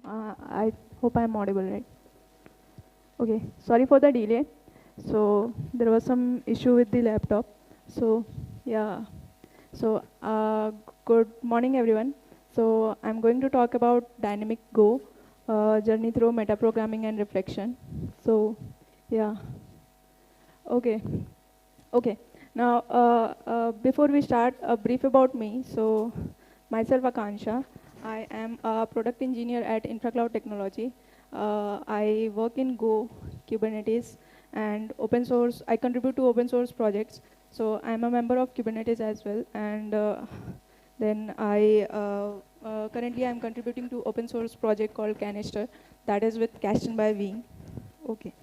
I hope I'm audible, right? Okay, sorry for the delay. So there was some issue with the laptop. So yeah, so good morning everyone. So I'm going to talk about dynamic Go, journey through metaprogramming and reflection. So yeah, okay, okay. Now before we start, a brief about me. So myself Akansha, I am a product engineer at InfraCloud Technology. I work in Go, Kubernetes, and open source. I contribute to open source projects. So I'm a member of Kubernetes as well. And then currently I'm contributing to open source project called Canister, that is with Kasten by Veeam. Okay.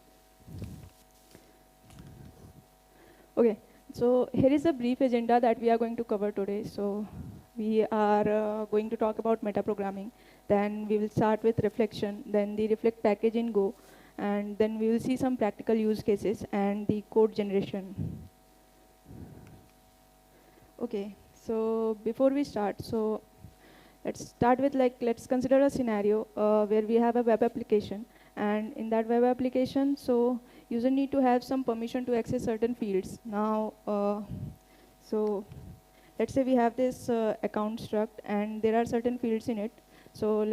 Okay, so here is a brief agenda that we are going to cover today. So we are going to talk about metaprogramming. Then we will start with reflection, then the reflect package in Go, and then we will see some practical use cases and the code generation. Okay, so before we start, so let's start with let's consider a scenario where we have a web application, and in that web application, so user need to have some permission to access certain fields. Now, so let's say we have this account struct, and there are certain fields in it. So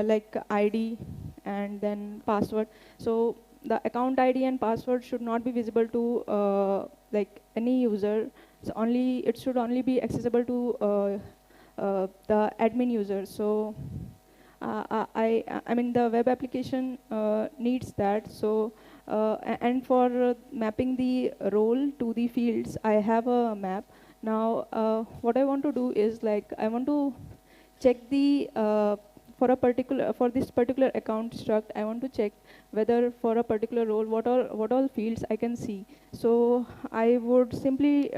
like ID and then password. So the account ID and password should not be visible to like any user. So it should only be accessible to the admin user. So I mean the web application needs that. So and for mapping the role to the fields, I have a map. Now what I want to do is I want to check the for this particular account struct, I want to check whether for a particular role what all fields I can see. So I would simply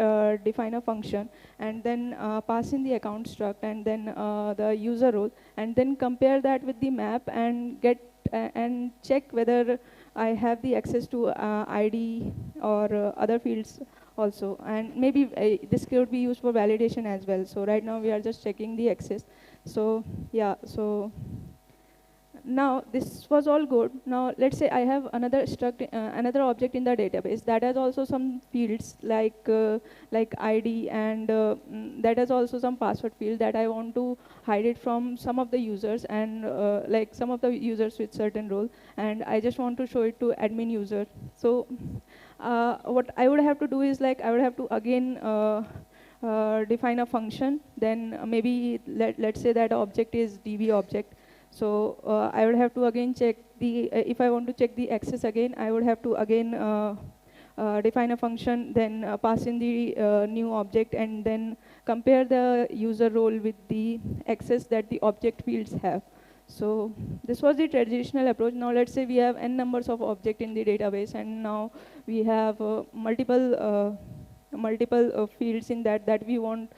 define a function and then pass in the account struct and then the user role, and then compare that with the map and get and check whether I have the access to ID or other fields also. And maybe this could be used for validation as well. So right now we are just checking the access. So yeah, so now this was all good. Now let's say I have another object in the database that has also some fields like ID and that has also some password field that I want to hide it from some of the users and like some of the users with certain role, and I just want to show it to admin user. So what I would have to do is I would have to again define a function. Then maybe let's say that object is DB object. So I would have to again check the, if I want to check the access again, I would have to again define a function, then pass in the new object, and then compare the user role with the access that the object fields have. So this was the traditional approach. Now let's say we have n numbers of objects in the database, and now we have multiple fields in that we want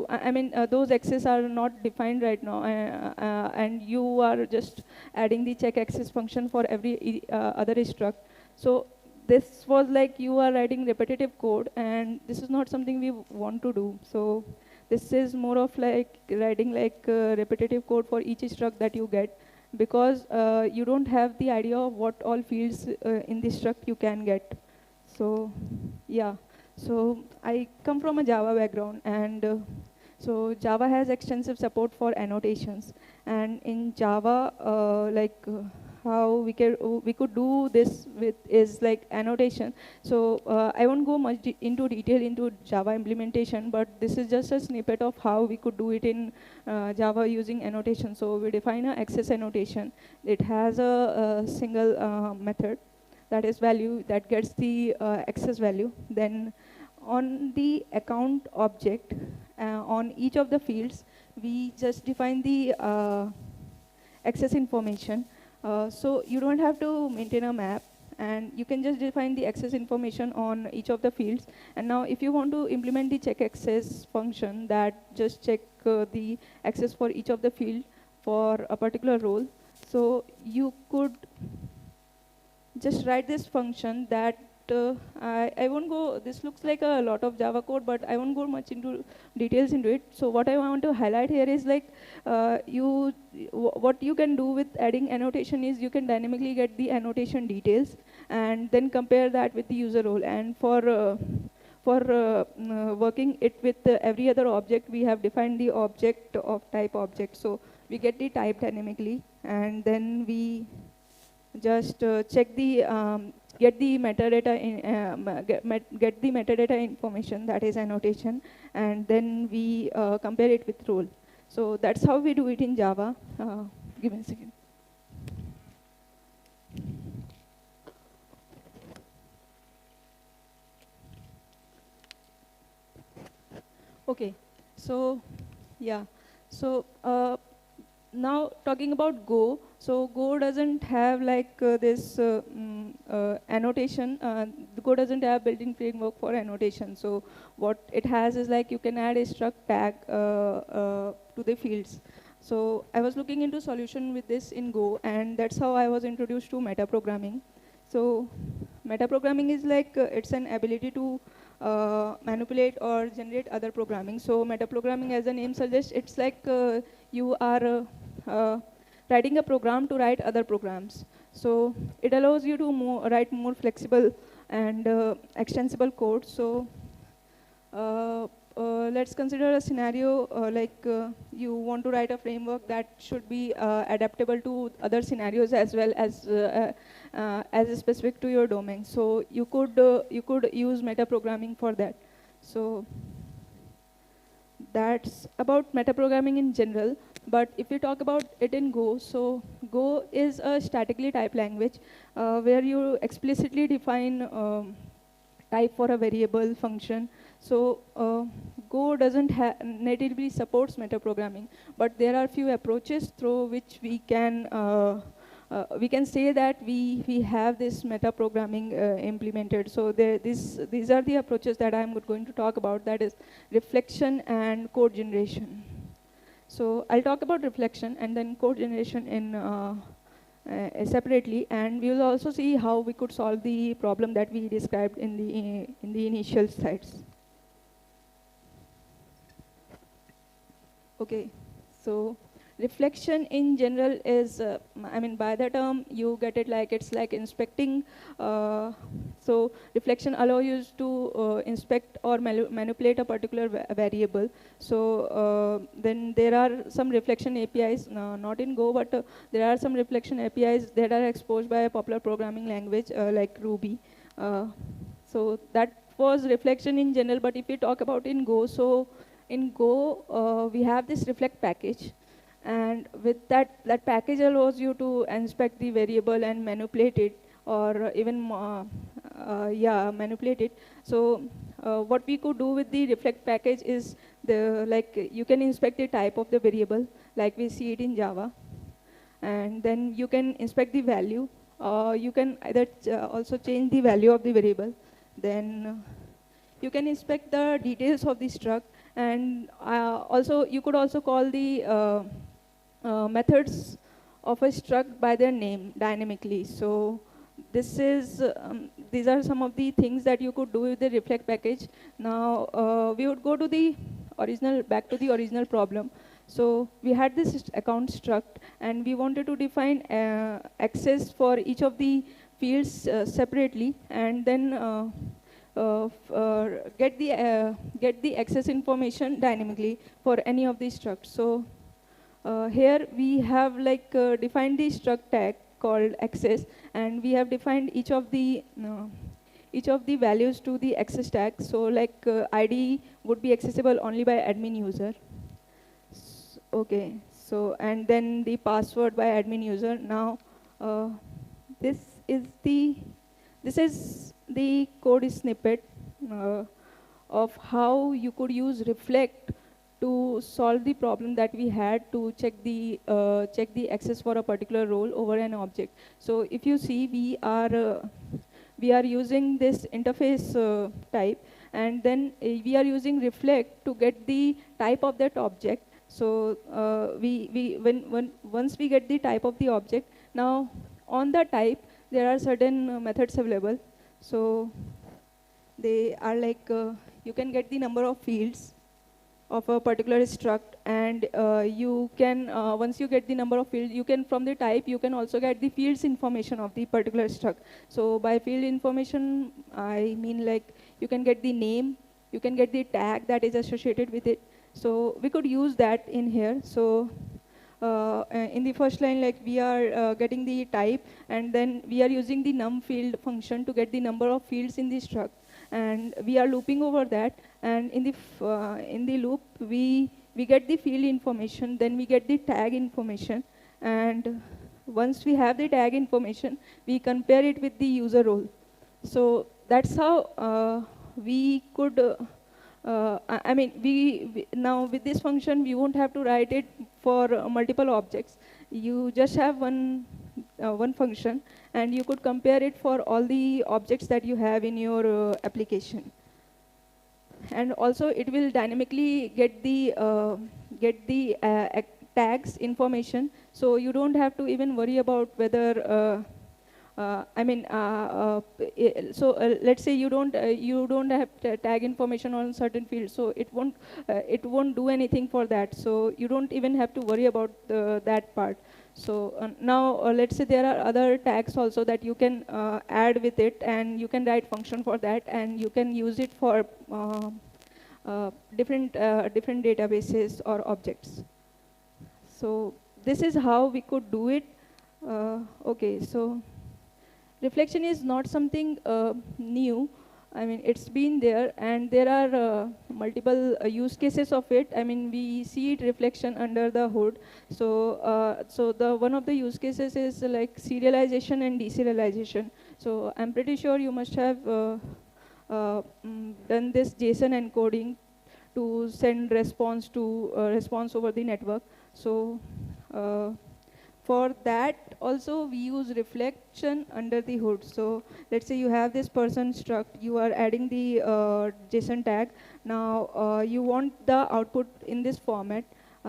I mean, those access are not defined right now, and you are just adding the check access function for every other struct. So this was like you are writing repetitive code, and this is not something we want to do. So this is more of like writing repetitive code for each struct that you get, because you don't have the idea of what all fields in the struct you can get. So yeah. So I come from a Java background, and so Java has extensive support for annotations. And in Java, how we could do this with is like annotation. So I won't go much into detail into Java implementation, but this is just a snippet of how we could do it in Java using annotation. So we define a access annotation. It has a single method, that is value that gets the access value. Then on the account object, on each of the fields, we just define the access information. So you don't have to maintain a map, and you can just define the access information on each of the fields. And now if you want to implement the check access function that just check the access for each of the field for a particular role, so you could just write this function that I won't go, this looks like a lot of Java code, but I won't go much into details into it. So what I want to highlight here is like, what you can do with adding annotation is you can dynamically get the annotation details and then compare that with the user role. And for working it with every other object, we have defined the object of type object. So we get the type dynamically, and then we just check the get the metadata get the metadata information, that is annotation, and then we compare it with role. So that's how we do it in Java. Give me a second. Okay, so yeah, so now talking about Go, so Go doesn't have like this annotation. Go doesn't have built-in framework for annotation. So what it has is like you can add a struct tag to the fields. So I was looking into solution with this in Go, and that's how I was introduced to metaprogramming. So metaprogramming is like it's an ability to manipulate or generate other programming. So metaprogramming, as the name suggests, it's like you are writing a program to write other programs. So it allows you to write more flexible and extensible code. So let's consider a scenario you want to write a framework that should be adaptable to other scenarios as well as specific to your domain. So you could use metaprogramming for that. So that's about metaprogramming in general. But if we talk about it in Go, so Go is a statically typed language where you explicitly define type for a variable function. So Go doesn't natively supports metaprogramming, but there are few approaches through which we can say that we have this metaprogramming implemented. So these are the approaches that I'm going to talk about, that is reflection and code generation. So I'll talk about reflection and then code generation in separately, and we will also see how we could solve the problem that we described in the initial slides. Okay, so reflection in general is, I mean, by the term you get it like it's like inspecting. So reflection allows you to inspect or manipulate a particular variable. So then there are some reflection APIs, not in Go, but there are some reflection APIs that are exposed by a popular programming language like Ruby. So that was reflection in general, but if we talk about in Go, so in Go we have this reflect package. And with that package allows you to inspect the variable and manipulate it, or even manipulate it. So what we could do with the reflect package is you can inspect the type of the variable, like we see it in Java, and then you can inspect the value. You can either also change the value of the variable. Then you can inspect the details of the struct, and also you could also call the methods of a struct by their name dynamically. So these are some of the things that you could do with the reflect package. Now we would go to back to the original problem. So we had this account struct, and we wanted to define access for each of the fields separately, and then get the access information dynamically for any of these structs. So here we have defined the struct tag called access, and we have defined each of the values to the access tag. So ID would be accessible only by admin user. Okay, so and then the password by admin user. Now this is the code snippet of how you could use reflect to solve the problem that we had to check the access for a particular role over an object. So if you see, we are using this interface type, and then we are using reflect to get the type of that object. So once we get the type of the object, now on the type there are certain methods available. So they are like, you can get the number of fields of a particular struct, and you can, once you get the number of fields, you can, from the type, you can also get the fields information of the particular struct. So by field information, I mean like you can get the name, you can get the tag that is associated with it. So we could use that in here. So in the first line, like we are getting the type, and then we are using the num field function to get the number of fields in the struct, and we are looping over that, and in the loop we get the field information, then we get the tag information, and once we have the tag information, we compare it with the user role. So that's how we could I mean, we now with this function, we won't have to write it for multiple objects. You just have one function, and you could compare it for all the objects that you have in your application. And also, it will dynamically get the tags information, so you don't have to even worry about whether let's say you don't have tag information on certain fields, so it won't do anything for that. So you don't even have to worry about that part. So now let's say there are other tags also that you can add with it, and you can write function for that, and you can use it for different databases or objects. So this is how we could do it. Okay, so reflection is not something new. I mean, it's been there, and there are multiple use cases of it. I mean, we see it reflection under the hood. So, so the one of the use cases is like serialization and deserialization. So I'm pretty sure you must have done this JSON encoding to send response to response over the network. So for that also we use reflection under the hood. So let's say you have this person struct, you are adding the JSON tag. Now you want the output in this format.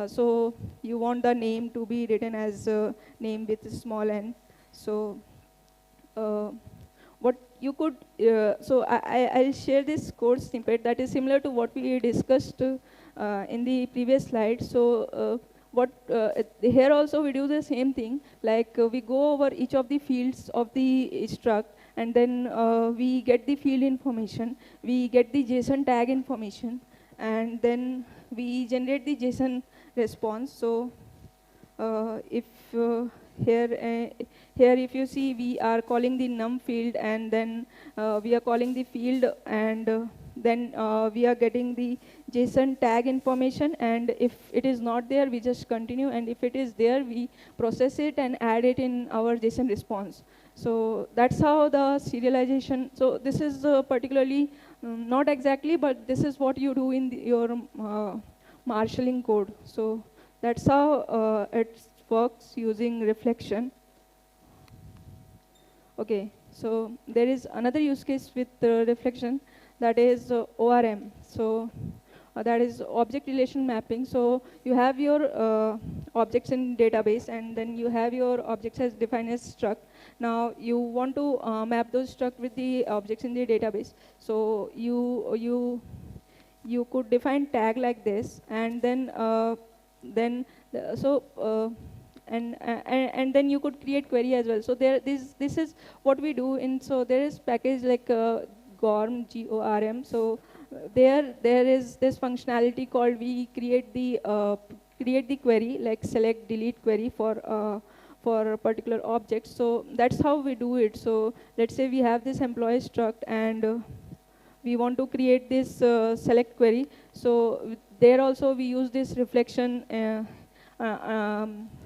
So you want the name to be written as name with a small n. So what you could, I'll share this code snippet that is similar to what we discussed in the previous slide. So here also we do the same thing, like we go over each of the fields of the struct, and then we get the field information, we get the JSON tag information, and then we generate the JSON response. So if here if you see, we are calling the num field, and then we are calling the field, and then we are getting the JSON tag information, and if it is not there, we just continue, and if it is there, we process it and add it in our JSON response. So that's how the serialization, so this is particularly, not exactly, but this is what you do in your marshalling code. So that's how it works using reflection. Okay, so there is another use case with reflection, that is ORM. So that is object relation mapping. So you have your objects in database, and then you have your objects as defined as struct. Now you want to map those struct with the objects in the database. So you could define tag like this, and then and then you could create query as well. So this is what we do in, so there is package like GORM, GORM. So there is this functionality called, we create the query, like select delete query for a particular object. So that's how we do it. So let's say we have this employee struct, and we want to create this select query. So there also we use this reflection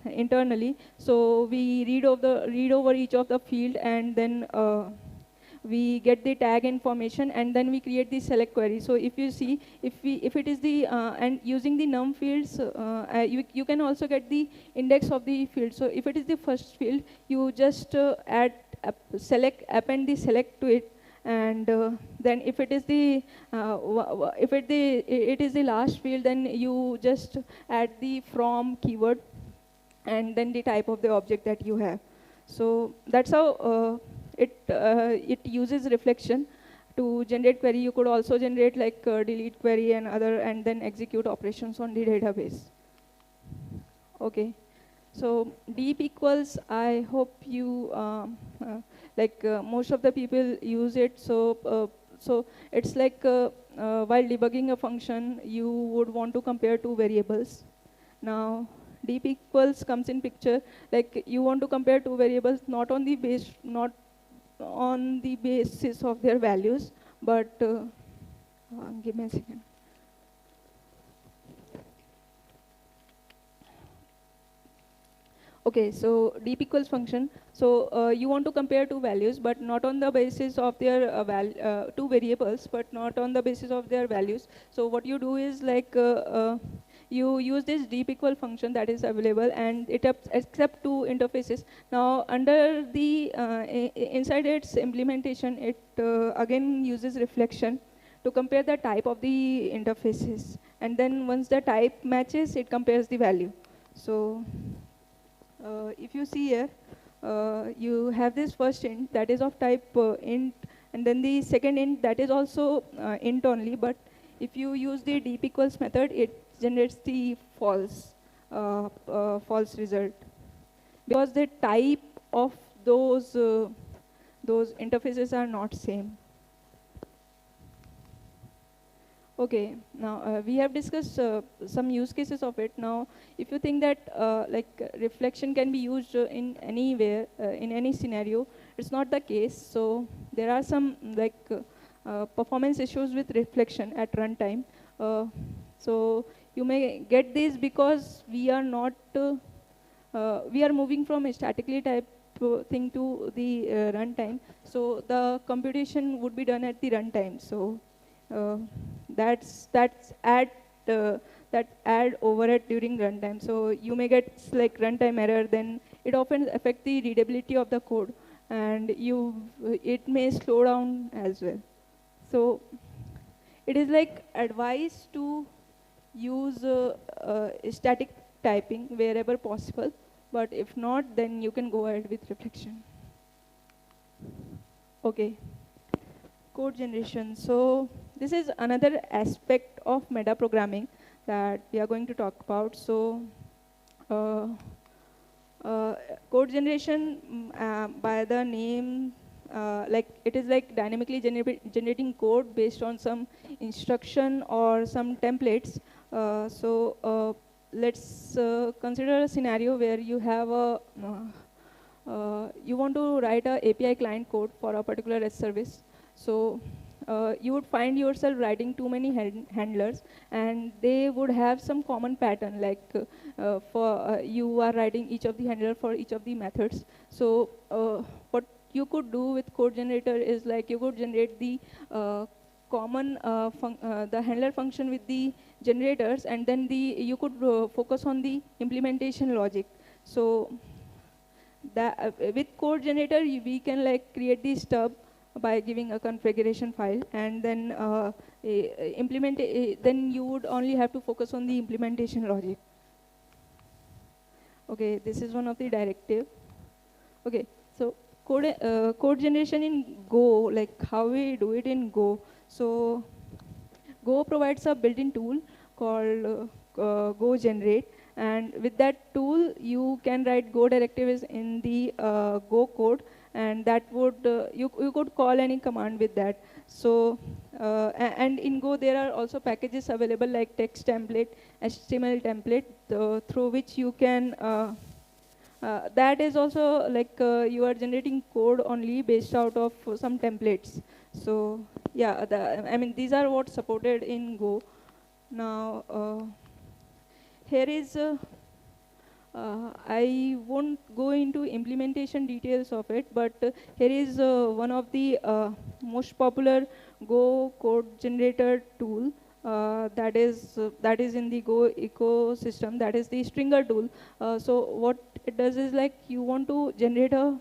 internally. So we read over each of the field, and then we get the tag information, and then we create the select query. So if you see, if it is the and using the num fields, you can also get the index of the field. So if it is the first field, you just append the select to it, and then if it is the it is the last field, then you just add the from keyword, and then the type of the object that you have. So that's how it uses reflection to generate query. You could also generate like delete query and other, and then execute operations on the database. Okay. So deep equals, I hope you, most of the people use it. So it's like while debugging a function, you would want to compare two variables. Now, deep equals comes in picture, like you want to compare two variables not on the basis of their values, but give me a second. Okay, so deep equals function. So you want to compare two values, but not on the basis of their two variables, but not on the basis of their values. So what you do is like you use this deep equal function that is available, and it accepts two interfaces. Now under the inside its implementation, it again uses reflection to compare the type of the interfaces, and then once the type matches, it compares the value. So if you see here, you have this first int that is of type int, and then the second int that is also int only, but if you use the deep equals method, it generates the false result, because the type of those interfaces are not same. Okay, now we have discussed some use cases of it. Now, if you think that reflection can be used in anywhere, in any scenario, it's not the case. So there are some performance issues with reflection at runtime. So you may get this because we are not, we are moving from a statically type thing to the runtime. So the computation would be done at the runtime. So that's add overhead during runtime. So you may get like runtime error, then it often affects the readability of the code, and it may slow down as well. So it is like advice to use static typing wherever possible, but if not, then you can go ahead with reflection. Okay, code generation. So this is another aspect of metaprogramming that we are going to talk about. So code generation, by the name, it is like dynamically generating code based on some instruction or some templates. Let's consider a scenario where you have you want to write a API client code for a particular REST service. So you would find yourself writing too many handlers, and they would have some common pattern, like you are writing each of the handler for each of the methods. So what you could do with code generator is like you could generate the common the handler function with the generators, and then you could focus on the implementation logic. So that with code generator we can like create the stub by giving a configuration file, and then then you would only have to focus on the implementation logic. Okay, this is one of the directive. Okay, so code generation in Go, like how we do it in Go. So Go provides a built-in tool called Go Generate, and with that tool you can write Go directives in the Go code, and that would you could call any command with that. So and in Go there are also packages available like text template, HTML template, through which you can that is also like you are generating code only based out of some templates. So yeah, I mean these are what supported in Go. Now here is I won't go into implementation details of it, but here is one of the most popular Go code generator tool that is in the Go ecosystem. That is the Stringer tool. So what it does is like you want to generate a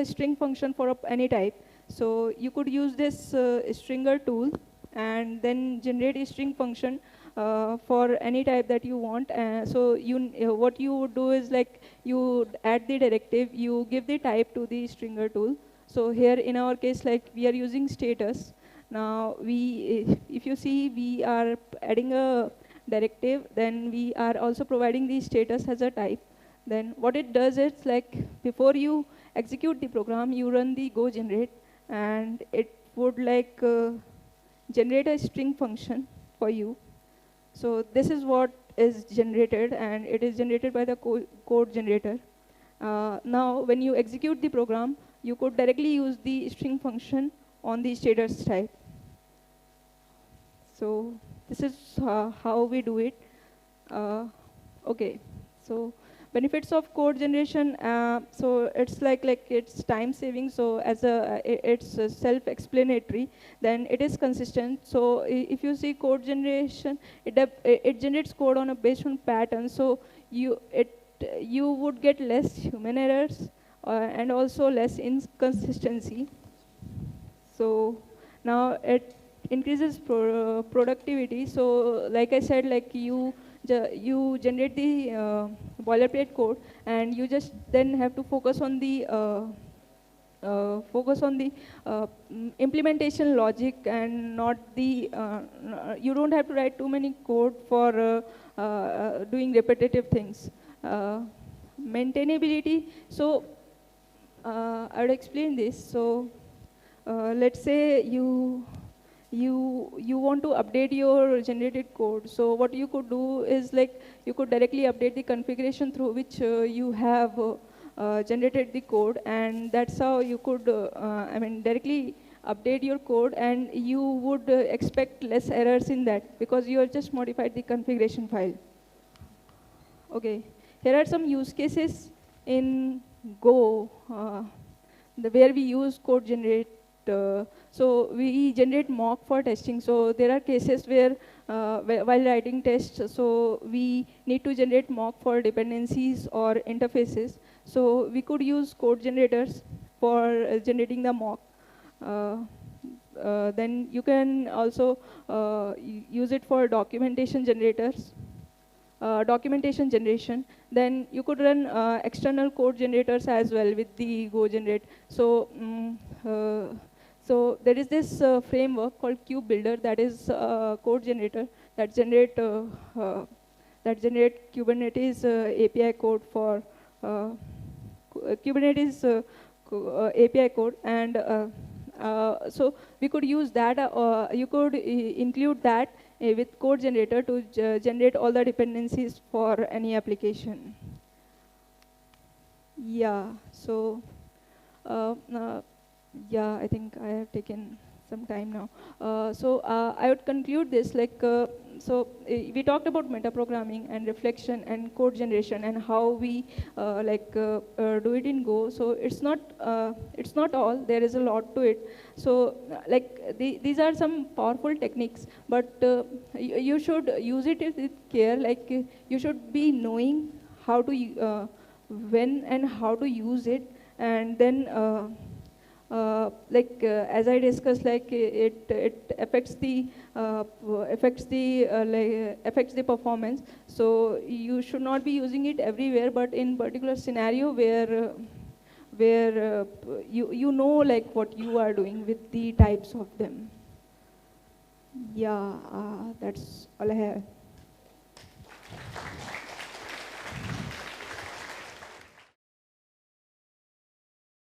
string function for any type. So you could use this Stringer tool and then generate a string function for any type that you want. So what you would do is like you add the directive, you give the type to the stringer tool. So here in our case, like we are using status. Now if you see, we are adding a directive, then we are also providing the status as a type. Then what it does is like before you execute the program, you run the go generate, and it would like generate a string function for you. So this is what is generated, and it is generated by the code generator. Now, when you execute the program, you could directly use the string function on the status type. So this is how we do it. Okay, so benefits of code generation. So it's like it's time saving. So as it's self-explanatory. Then it is consistent. So if you see code generation, it generates code on a based on pattern. So you would get less human errors and also less inconsistency. So now it increases productivity. So like I said, like you generate the boilerplate code, and you just then have to focus on the implementation logic, and not the you don't have to write too many code for doing repetitive things. Maintainability. So I would explain this. So let's say you want to update your generated code. So what you could do is like you could directly update the configuration through which you have generated the code, and that's how you could directly update your code, and you would expect less errors in that because you have just modified the configuration file. Okay, here are some use cases in Go where we use code generate. So we generate mock for testing. So there are cases where while writing tests, so we need to generate mock for dependencies or interfaces. So we could use code generators for generating the mock. Then you can also use it for documentation generators. Documentation generation. Then you could run external code generators as well with the Go generate. So so there is this framework called Cube Builder that is a code generator that generate Kubernetes API code for Kubernetes API code, and so we could use that. You could include that with code generator to generate all the dependencies for any application. Yeah. So. Yeah, I think I have taken some time now. So I would conclude this like, we talked about metaprogramming and reflection and code generation and how we do it in Go. So it's not all. There is a lot to it. So these are some powerful techniques, but you should use it with care. Like you should be knowing how to when and how to use it, and then. As I discussed, like it affects the performance. So you should not be using it everywhere, but in particular scenario where you know like what you are doing with the types of them. Yeah, that's all I have.